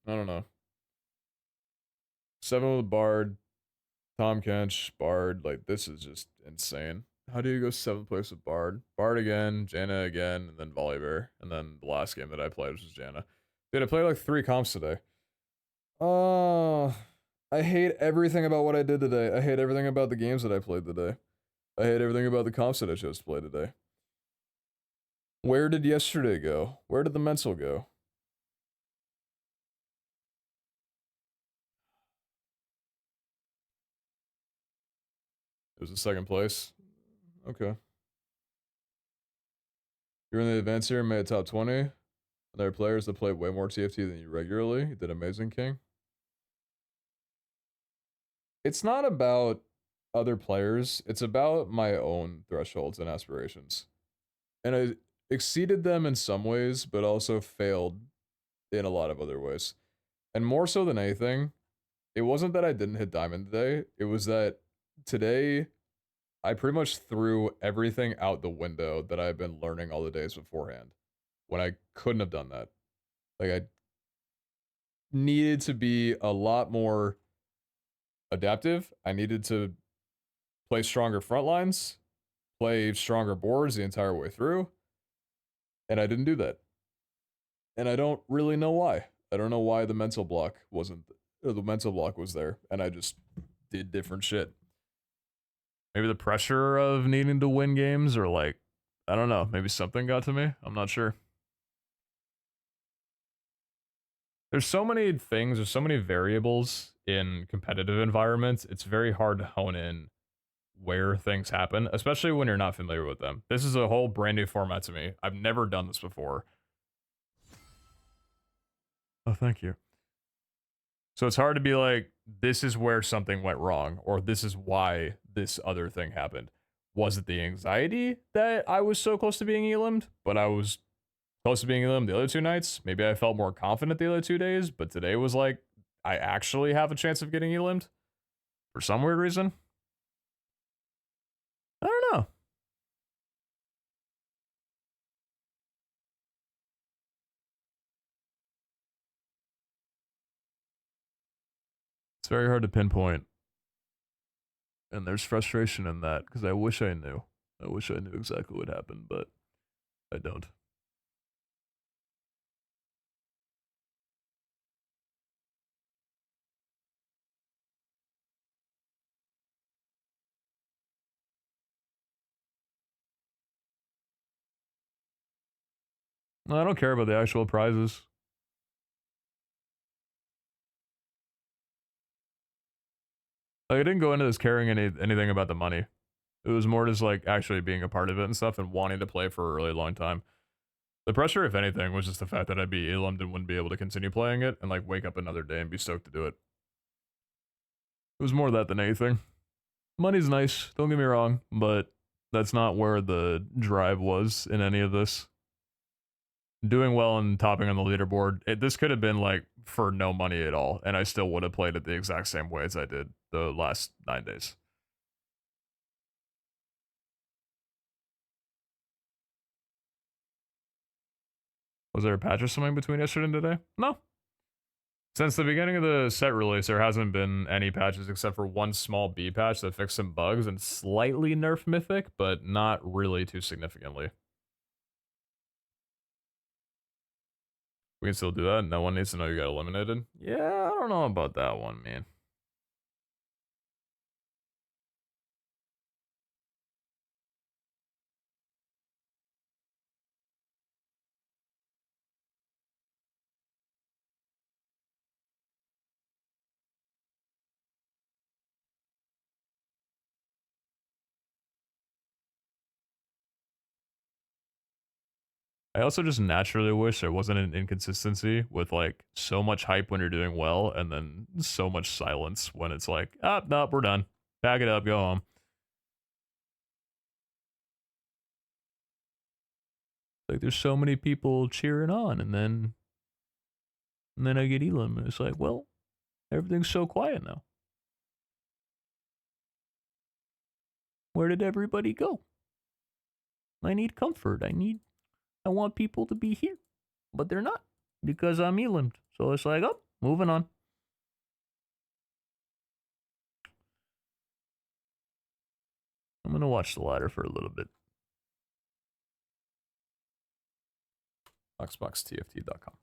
I don't know. 7 with Bard, Tom Kench, Bard. Like, this is just insane. How do you go 7th place with Bard? Bard again, Janna again, and then Volibear. And then the last game that I played was Janna. Dude, I played like 3 comps today. I hate everything about what I did today. I hate everything about the games that I played today. I hate everything about the comps that I chose to play today. Where did yesterday go? Where did the mental go? It was the 2nd place. Okay. You're in the advanced here and made a top 20. And there are players that play way more TFT than you regularly. You did amazing, King. It's not about other players. It's about my own thresholds and aspirations. And I exceeded them in some ways, but also failed in a lot of other ways. And more so than anything, it wasn't that I didn't hit diamond today. It was that today I pretty much threw everything out the window that I've been learning all the days beforehand when I couldn't have done that. Like, I needed to be a lot more adaptive. I needed to play stronger front lines, play stronger boards the entire way through, and I didn't do that. And I don't really know why. I don't know why the mental block wasn't, or the mental block was there, and I just did different shit. Maybe the pressure of needing to win games, or like, I don't know, maybe something got to me. I'm not sure. There's so many things, there's so many variables in competitive environments. It's very hard to hone in where things happen, especially when you're not familiar with them. This is a whole brand new format to me. I've never done this before. Oh, thank you. So it's hard to be like, this is where something went wrong, or this is why this other thing happened. Was it the anxiety that I was so close to being elimed, but I was close to being elimed the other 2 nights? Maybe I felt more confident the other 2 days, but today was like, I actually have a chance of getting elimed for some weird reason. I don't know. It's very hard to pinpoint. And there's frustration in that, because I wish I knew. I wish I knew exactly what happened, but I don't. I don't care about the actual prizes. Like, I didn't go into this caring anything about the money. It was more just like actually being a part of it and stuff and wanting to play for a really long time. The pressure, if anything, was just the fact that I'd be elimed and wouldn't be able to continue playing it and like wake up another day and be stoked to do it. It was more that than anything. Money's nice, don't get me wrong, but that's not where the drive was in any of this. Doing well and topping on the leaderboard, this could have been like for no money at all, and I still would have played it the exact same way as I did the last 9 days. Was there a patch or something between yesterday and today? No. Since the beginning of the set release, there hasn't been any patches except for one small B patch that fixed some bugs and slightly nerfed Mythic, but not really too significantly. We can still do that. No one needs to know you got eliminated. Yeah, I don't know about that one, man. I also just naturally wish there wasn't an inconsistency with like so much hype when you're doing well and then so much silence when it's like, ah, nope, we're done. Pack it up, go home. Like there's so many people cheering on and then I get Elam and it's like, well, everything's so quiet now. Where did everybody go? I need comfort. I want people to be here. But they're not because I'm Elam. So it's like, oh, moving on. I'm gonna watch the ladder for a little bit. boxboxtft.com.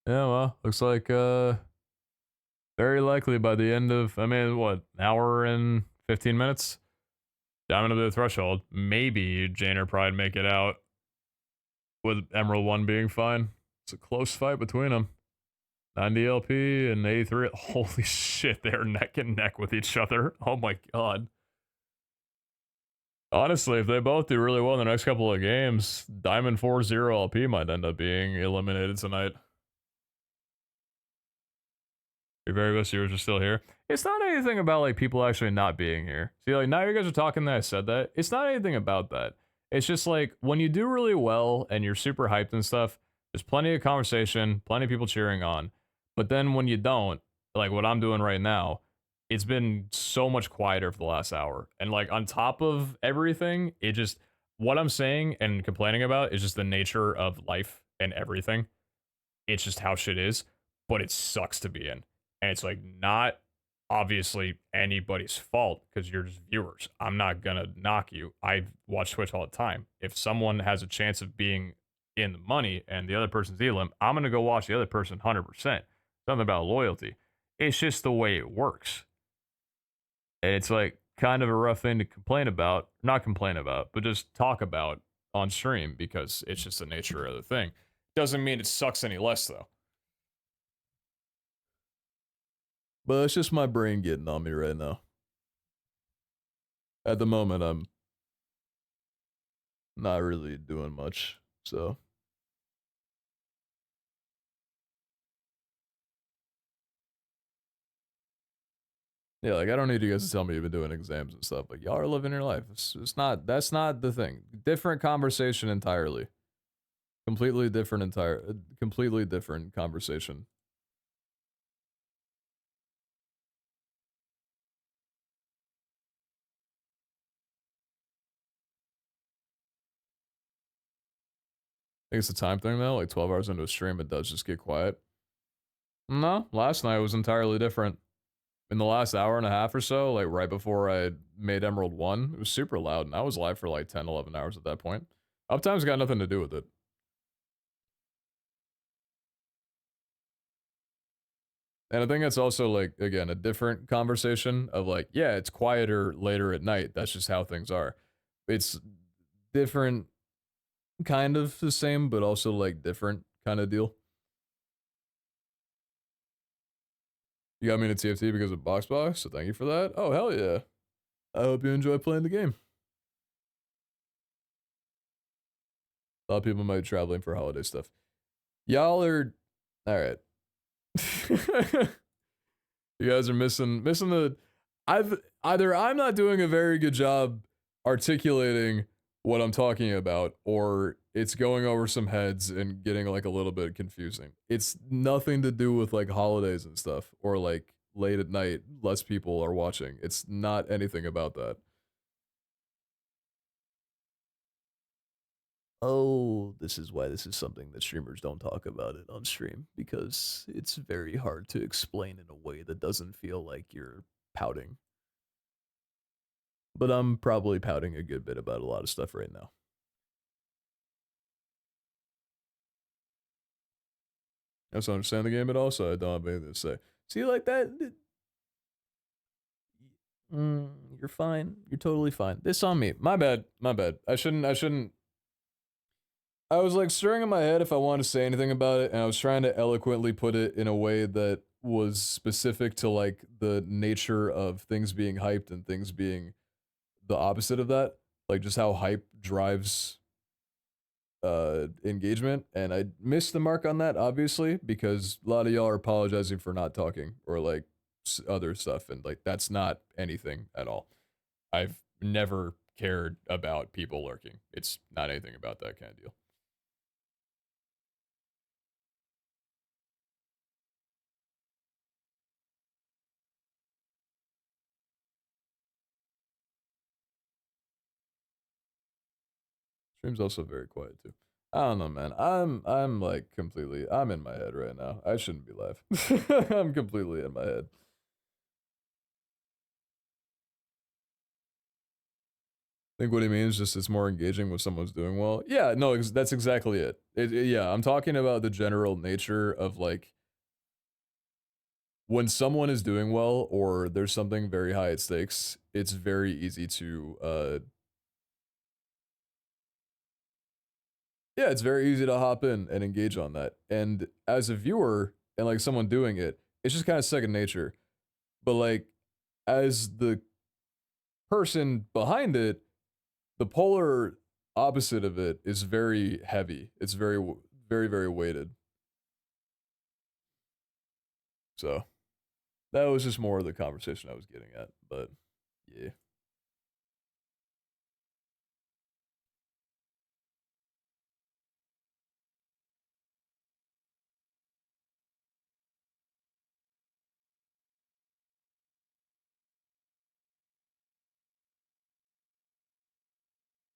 Yeah, well, looks like very likely by the end of, I mean, what, an hour and 15 minutes? Diamond of the threshold. Maybe Jane or Pride make it out with Emerald 1 being fine. It's a close fight between them. 90 LP and 83. Holy shit, they're neck and neck with each other. Oh my god. Honestly, if they both do really well in the next couple of games, Diamond 4-0 LP might end up being eliminated tonight. Your very best viewers are still here. It's not anything about like people actually not being here. See, like now you guys are talking that I said that. It's not anything about that. It's just like when you do really well and you're super hyped and stuff, there's plenty of conversation, plenty of people cheering on. But then when you don't, like what I'm doing right now, it's been so much quieter for the last hour. And like on top of everything, it just what I'm saying and complaining about is just the nature of life and everything. It's just how shit is, but it sucks to be in. And it's like not obviously anybody's fault because you're just viewers. I'm not gonna knock you. I watch Twitch all the time. If someone has a chance of being in the money and the other person's elim, I'm gonna go watch the other person 100%. Something about loyalty. It's just the way it works. And it's like kind of a rough thing to complain about, not complain about, but just talk about on stream because it's just the nature of the thing. Doesn't mean it sucks any less though. But it's just my brain getting on me right now. At the moment, I'm not really doing much, so. Yeah, like, I don't need you guys to tell me you've been doing exams and stuff. Like, y'all are living your life. It's not, that's not the thing. Different conversation entirely. Completely different conversation. I think it's a time thing though, like 12 hours into a stream, it does just get quiet. No, last night was entirely different. In the last hour and a half or so, like right before I made Emerald 1, it was super loud, and I was live for like 10, 11 hours at that point. Uptime's got nothing to do with it. And I think that's also like, again, a different conversation of like, yeah, it's quieter later at night. That's just how things are. It's different, kind of the same, but also like different kind of deal. You got me into TFT because of BoxBox, so thank you for that. Oh, hell yeah. I hope you enjoy playing the game. A lot of people might be traveling for holiday stuff. Y'all are all right. You guys are missing the I'm not doing a very good job articulating what I'm talking about, or it's going over some heads and getting like a little bit confusing. It's nothing to do with like holidays and stuff or like late at night less people are watching. It's not anything about that. Oh, this is why this is something that streamers don't talk about it on stream, because it's very hard to explain in a way that doesn't feel like you're pouting. But I'm probably pouting a good bit about a lot of stuff right now. I don't understand the game at all, so I don't have anything to say. See, like that, you're fine. You're totally fine. This on me. My bad. My bad. I shouldn't. I was like stirring in my head if I wanted to say anything about it, and I was trying to eloquently put it in a way that was specific to like the nature of things being hyped and things being the opposite of that. Like just how hype drives engagement, and I missed the mark on that obviously because a lot of y'all are apologizing for not talking or like other stuff, and like that's not anything at all. I've never cared about people lurking. It's not anything about that kind of deal. Stream's also very quiet too. I don't know, man. I'm like completely. I'm in my head right now. I shouldn't be laughing. I'm completely in my head. I think what he means just it's more engaging when someone's doing well. Yeah, no, that's exactly it. Yeah, I'm talking about the general nature of like when someone is doing well or there's something very high at stakes. It's very easy to yeah, it's very easy to hop in and engage on that. And as a viewer and like someone doing it, it's just kind of second nature. But like as the person behind it, the polar opposite of it is very heavy. It's very weighted. So that was just more of the conversation I was getting at. But yeah.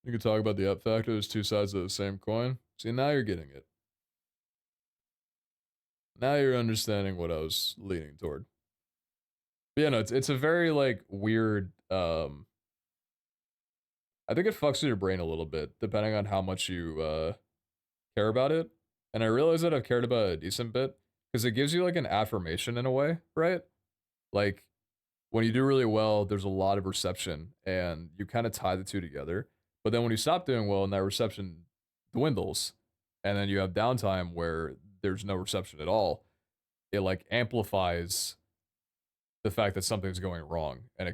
You could talk about the up factor. There's two sides of the same coin. See, now you're getting it. Now you're understanding what I was leaning toward. But yeah, no, it's a very like weird I think it fucks with your brain a little bit, depending on how much you care about it. And I realize that I've cared about it a decent bit, because it gives you like an affirmation in a way, right? Like when you do really well, there's a lot of reception and you kind of tie the two together. But then when you stop doing well and that reception dwindles, and then you have downtime where there's no reception at all, it like amplifies the fact that something's going wrong, and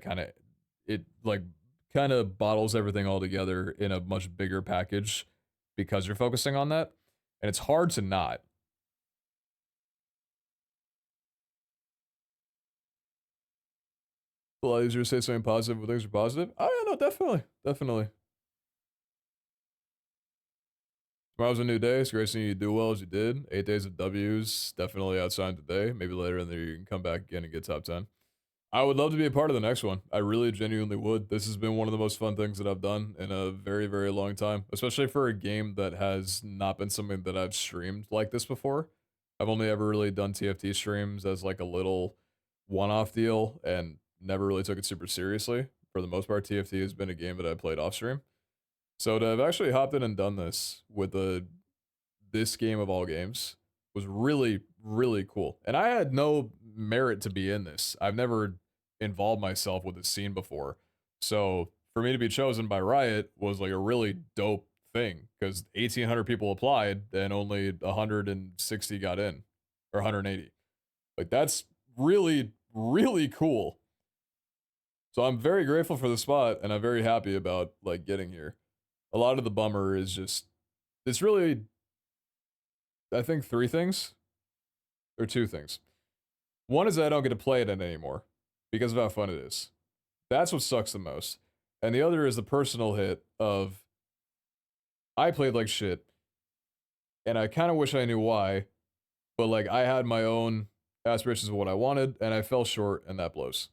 it like kind of bottles everything all together in a much bigger package because you're focusing on that, and it's hard to not. A lot easier to say something positive when things are positive. Oh yeah, no, definitely. Tomorrow's a new day. It's great seeing you do well as you did. 8 days of W's, definitely outside today. Maybe later in the year you can come back again and get top 10. I would love to be a part of the next one. I really genuinely would. This has been one of the most fun things that I've done in a very long time, especially for a game that has not been something that I've streamed like this before. I've only ever really done TFT streams as like a little one-off deal and never really took it super seriously. For the most part, TFT has been a game that I played off stream. So to have actually hopped in and done this with this game of all games was really cool. And I had no merit to be in this. I've never involved myself with this scene before. So for me to be chosen by Riot was like a really dope thing, because 1,800 people applied and only 160 got in, or 180. Like that's really cool. So I'm very grateful for the spot, and I'm very happy about like getting here. A lot of the bummer is just it's really, I think, three things or two things. One is that I don't get to play it in anymore because of how fun it is. That's what sucks the most. And the other is the personal hit of I played like shit, and I kind of wish I knew why, but like I had my own aspirations of what I wanted, and I fell short, and that blows.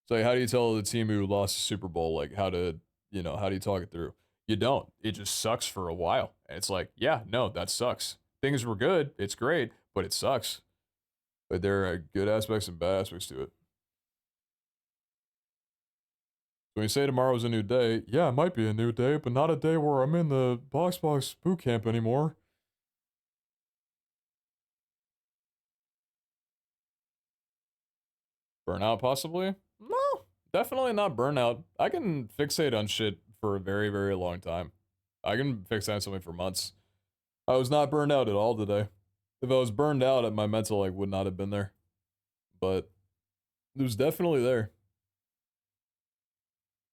So how do you tell the team who lost the Super Bowl like how to, how do you talk it through? You don't. It just sucks for a while. And it's like, yeah, no, that sucks. Things were good. It's great, but it sucks. But there are good aspects and bad aspects to it. When you say tomorrow's a new day, yeah, it might be a new day, but not a day where I'm in the box boot camp anymore. Burnout, possibly? No, definitely not burnout. I can fixate on shit for a very long time. I can fixate on something for months. I was not burned out at all today. If I was burned out, my mental like would not have been there. But it was definitely there.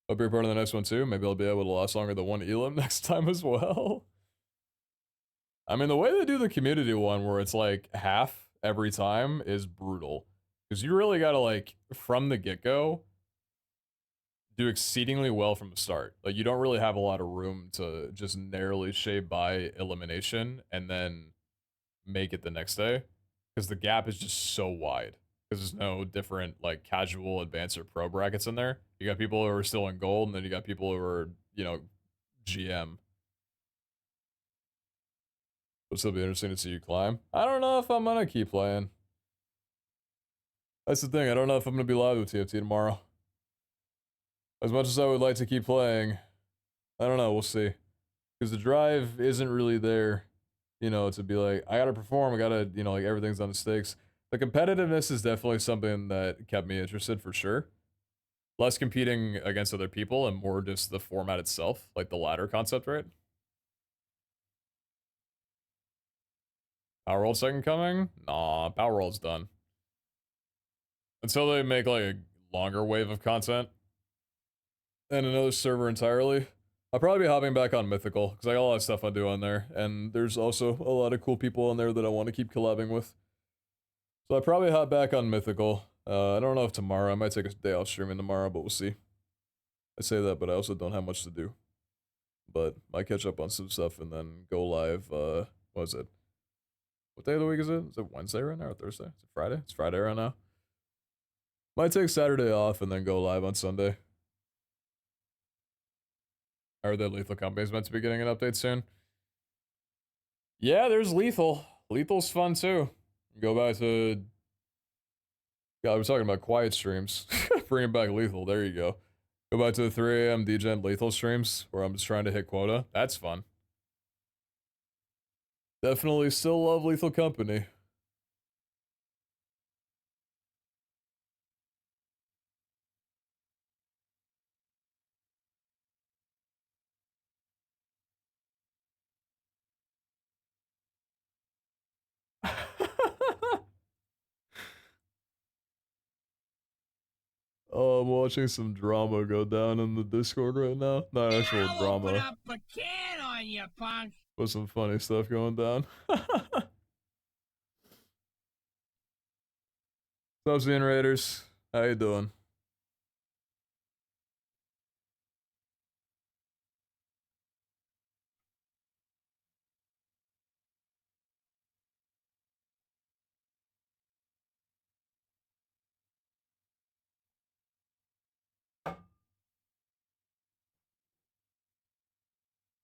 Hope you're part of the next one too. Maybe I'll be able to last longer than one Elim next time as well. I mean, the way they do the community one where it's like half every time is brutal. Because you really gotta like, from the get-go, do exceedingly well from the start. Like you don't really have a lot of room to just narrowly shave by elimination and then make it the next day. Because the gap is just so wide. because there's no different like casual, advanced, or pro brackets in there. You got people who are still in gold, and then you got people who are, you know, GM. It'll still be interesting to see you climb. I don't know if I'm gonna keep playing. That's the thing. I don't know if I'm gonna be live with TFT tomorrow. As much as I would like to keep playing, I don't know. We'll see. Because the drive isn't really there, you know, to be like, I gotta perform. I gotta, you know, like everything's on the stakes. The competitiveness is definitely something that kept me interested for sure. Less competing against other people and more just the format itself, like the ladder concept, right? Power World second coming? Nah, Power World's done. Until they make like a longer wave of content and another server entirely, I'll probably be hopping back on Mythical because I got a lot of stuff I do on there, and there's also a lot of cool people on there that I want to keep collabing with. So I'll probably hop back on Mythical. I don't know if tomorrow, I might take a day off streaming tomorrow, but we'll see. I say that, but I also don't have much to do. But might catch up on some stuff and then go live, what is it? What day of the week is it? Is it Wednesday right now or Thursday? Is it Friday? It's Friday right now. Might take Saturday off and then go live on Sunday. I heard that Lethal Company is meant to be getting an update soon. Yeah, there's Lethal. Lethal's fun too. Go back to... God, we're talking about quiet streams. Bringing back Lethal, there you go. Go back to the 3 a.m. DGen Lethal streams where I'm just trying to hit quota. That's fun. Definitely still love Lethal Company. Oh, I'm watching some drama go down in the Discord right now. Not actual drama. Open up a can on you, punk. With some funny stuff going down. What's up, Xen Raiders? How you doing?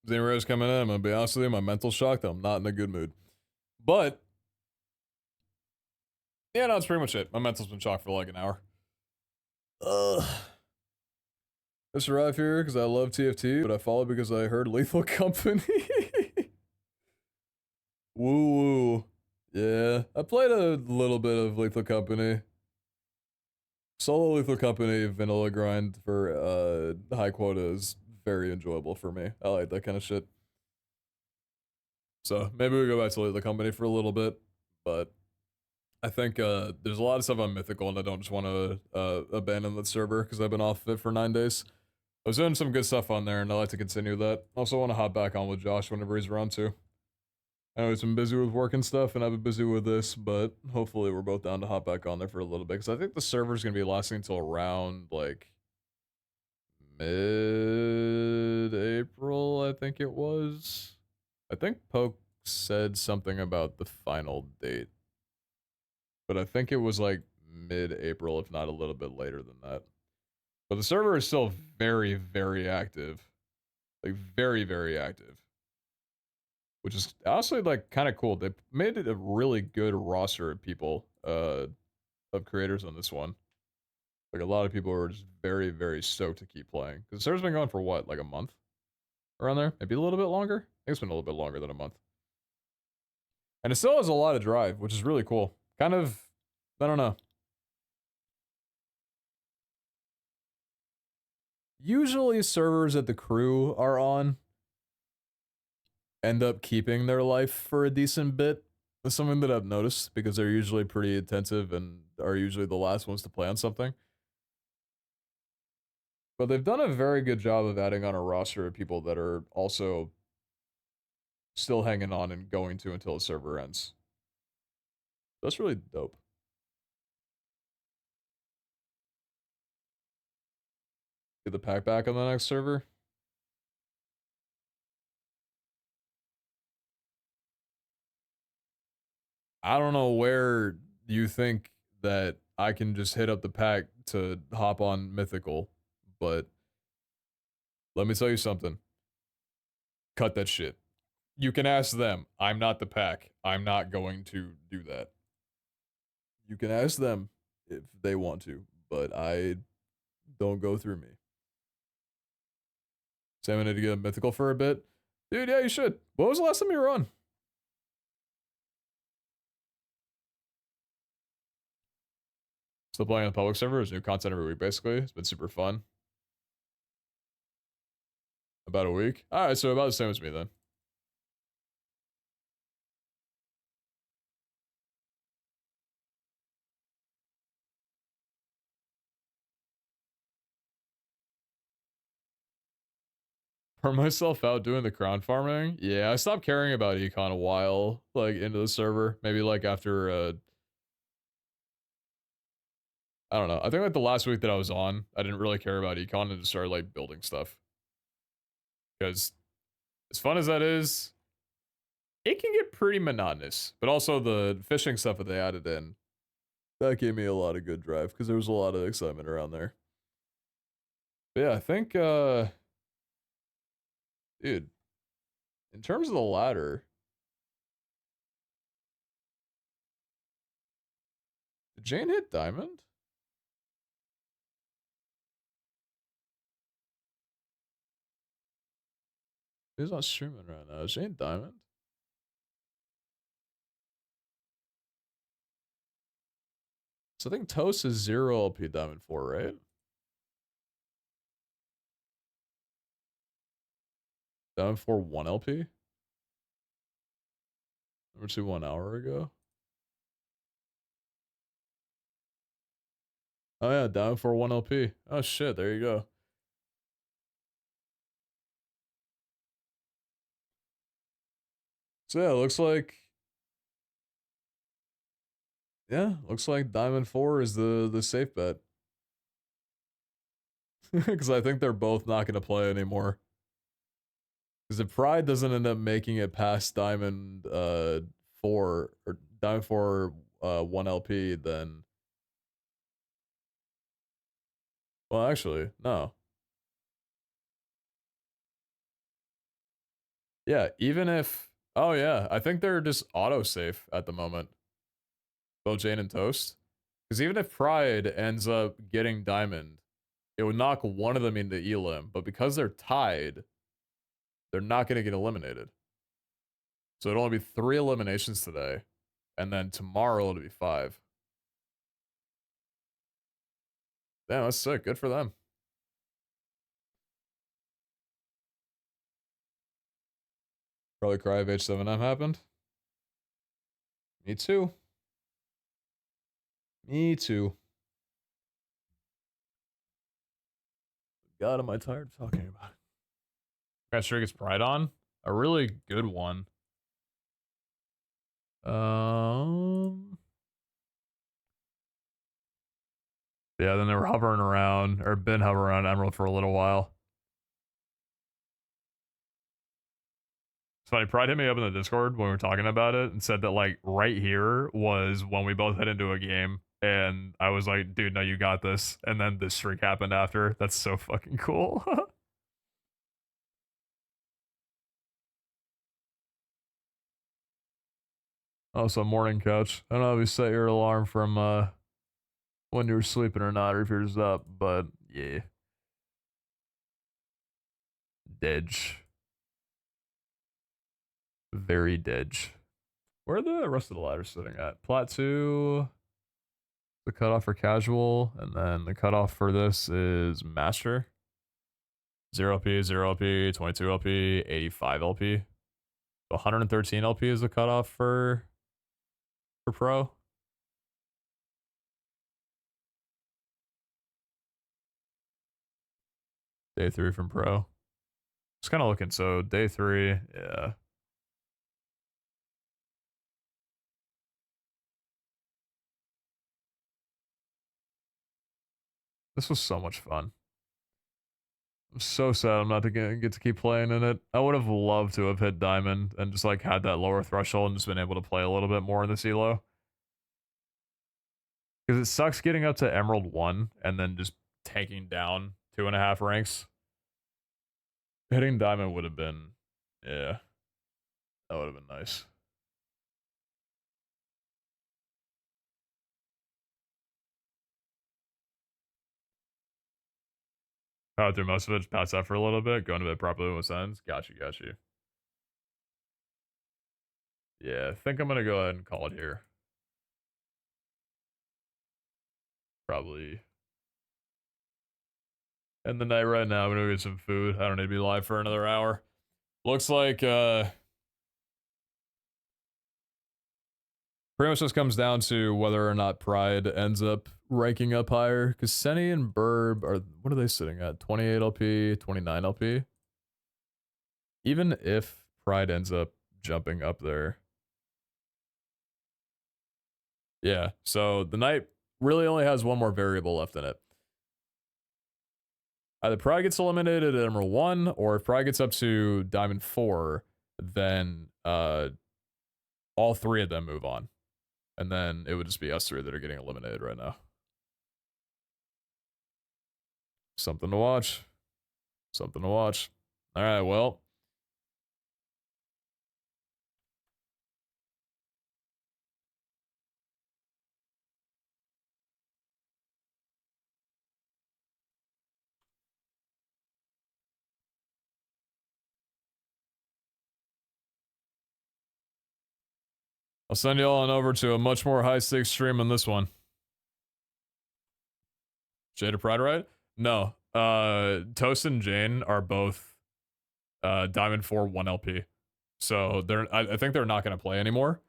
Xen Raiders coming in. I'm gonna be honest with you, my mental shocked. I'm not in a good mood. But yeah, no, that's pretty much it. My mental's been shocked for like an hour. Ugh. Just arrived here because I love TFT, but I followed because I heard Lethal Company. Woo woo. Yeah, I played a little bit of Lethal Company. Solo Lethal Company vanilla grind for high quota is very enjoyable for me. I like that kind of shit. So maybe we go back to Lethal Company for a little bit, but I think there's a lot of stuff on Mythical, and I don't just want to abandon the server because I've been off of it for 9 days. I was doing some good stuff on there, and I like to continue that. Also want to hop back on with Josh whenever he's around too. I know he's been busy with work and stuff, and I've been busy with this, but hopefully we're both down to hop back on there for a little bit, because I think the server's going to be lasting until around, like, mid-April, I think it was. I think Poke said something about the final date, but I think it was, like, mid-April, if not a little bit later than that. But the server is still very, very active. Like, very, very active. Which is honestly, like, kind of cool. They made it a really good roster of people, of creators on this one. Like, a lot of people are just very, very stoked to keep playing. Because the server's been going for what, like a month? Around there? Maybe a little bit longer? I think it's been a little bit longer than a month. And it still has a lot of drive, which is really cool. Kind of, I don't know. Usually servers that the crew are on end up keeping their life for a decent bit. That's something that I've noticed, because they're usually pretty attentive and are usually the last ones to play on something. But they've done a very good job of adding on a roster of people that are also still hanging on and going to until the server ends. That's really dope. Get the pack back on the next server. I don't know where you think that I can just hit up the pack to hop on Mythical, but let me tell you something. Cut that shit. You can ask them. I'm not the pack. I'm not going to do that. You can ask them if they want to, but I don't go through me. Sam, I need to get a Mythical for a bit. Dude, yeah, you should. When was the last time you were on? Still playing on the public server. There's new content every week, basically. It's been super fun. About a week. Alright, so about the same as me then. Burn myself out doing the crown farming? Yeah, I stopped caring about econ a while, like, into the server. Maybe, like, after, I don't know. I think, like, the last week that I was on, I didn't really care about econ and just started, like, building stuff. Because, as fun as that is, it can get pretty monotonous. But also, the fishing stuff that they added in, that gave me a lot of good drive, because there was a lot of excitement around there. But yeah, I think, dude, in terms of the ladder, did Jane hit diamond? He's not streaming right now. Is Jane diamond? So I think Toast is 0 LP diamond 4, right? Diamond 4 1 LP? Number 2 1 hour ago. Oh yeah, diamond 4 1 LP. Oh shit, there you go. So yeah, it looks like, yeah, looks like diamond 4 is the safe bet. Because I think they're both not going to play anymore. Because if Pride doesn't end up making it past diamond 4 or diamond 4 1 LP, then, well, actually, no. Yeah, even if, oh yeah, I think they're just auto safe at the moment. Both Jane and Toast. Because even if Pride ends up getting diamond, it would knock one of them into elim, but because they're tied, they're not going to get eliminated. So it'll only be 3 eliminations today, and then tomorrow it'll be 5. Damn, that's sick. Good for them. Probably cry if H7M happened. Me too. Me too. God, am I tired of talking about it. Got sure gets Pride on. A really good one. Yeah, then they were hovering around, or been hovering around Emerald for a little while. It's funny, Pride hit me up in the Discord when we were talking about it and said that, like, right here was when we both hit into a game. And I was like, dude, no, you got this. And then this streak happened after. That's so fucking cool. Also, morning couch. I don't know if you set your alarm from when you were sleeping or not, or if you're just up, but yeah. Dedge. Very dedge. Where are the rest of the ladders sitting at? Plat 2, the cutoff for casual, and then the cutoff for this is master. 0 LP, 0 LP, 22 LP, 85 LP. So 113 LP is the cutoff for pro. Day 3 from pro. Just kind of looking, so day 3, yeah. This was so much fun. I'm so sad I'm not gonna get to keep playing in it. I would have loved to have hit diamond and just like had that lower threshold and just been able to play a little bit more in this elo. Because it sucks getting up to Emerald 1 and then just tanking down 2.5 ranks. Hitting Diamond would have been, yeah, that would have been nice. Power through most of it, just pass out for a little bit, go into bed properly with ends. Got you, got you. Yeah, I think I'm gonna go ahead and call it here. Probably end the night right now. I'm gonna go get some food. I don't need to be live for another hour. Looks like pretty much just comes down to whether or not Pride ends up ranking up higher. Because Senny and Burb are, what are they sitting at? 28 LP, 29 LP? Even if Pride ends up jumping up there. Yeah, so the night really only has one more variable left in it. Either Pride gets eliminated at Emerald 1, or if Pride gets up to Diamond 4, then all three of them move on. And then it would just be us three that are getting eliminated right now. Something to watch. Something to watch. All right, well. I'll send you all on over to a much more high-stakes stream than this one. Jade or Pride, right? No. Toast and Jane are both Diamond 4 1 LP. So I think they're not going to play anymore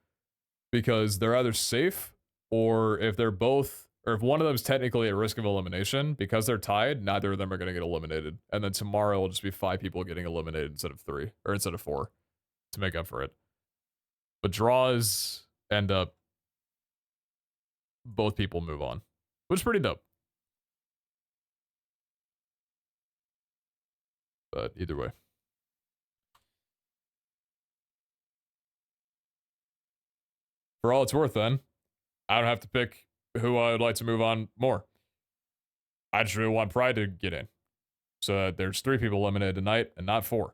because they're either safe, or if they're both, or if one of them's technically at risk of elimination, because they're tied, neither of them are going to get eliminated. And then tomorrow will just be 5 people getting eliminated instead of 3, or instead of 4 to make up for it. But draws end up both people move on, which is pretty dope. But either way. For all it's worth, then, I don't have to pick who I would like to move on more. I just really want Pride to get in. So there's 3 people eliminated tonight and not 4.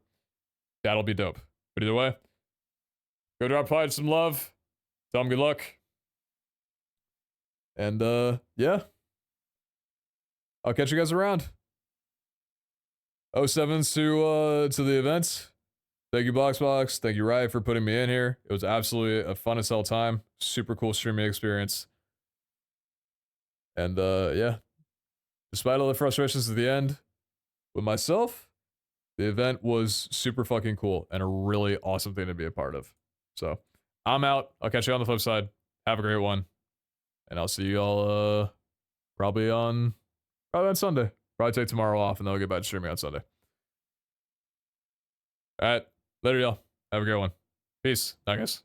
That'll be dope. But either way, go drop Pride some love. Tell them good luck. And yeah. I'll catch you guys around. 07s to the event. Thank you, Boxbox. Thank you, Riot, for putting me in here. It was absolutely a fun as hell time. Super cool streaming experience. And yeah. Despite all the frustrations at the end with myself, the event was super fucking cool and a really awesome thing to be a part of. So I'm out. I'll catch you on the flip side. Have a great one. And I'll see you all probably on Sunday. Probably take tomorrow off and then I'll get back to streaming on Sunday. All right. Later, y'all. Have a great one. Peace. Night, guys.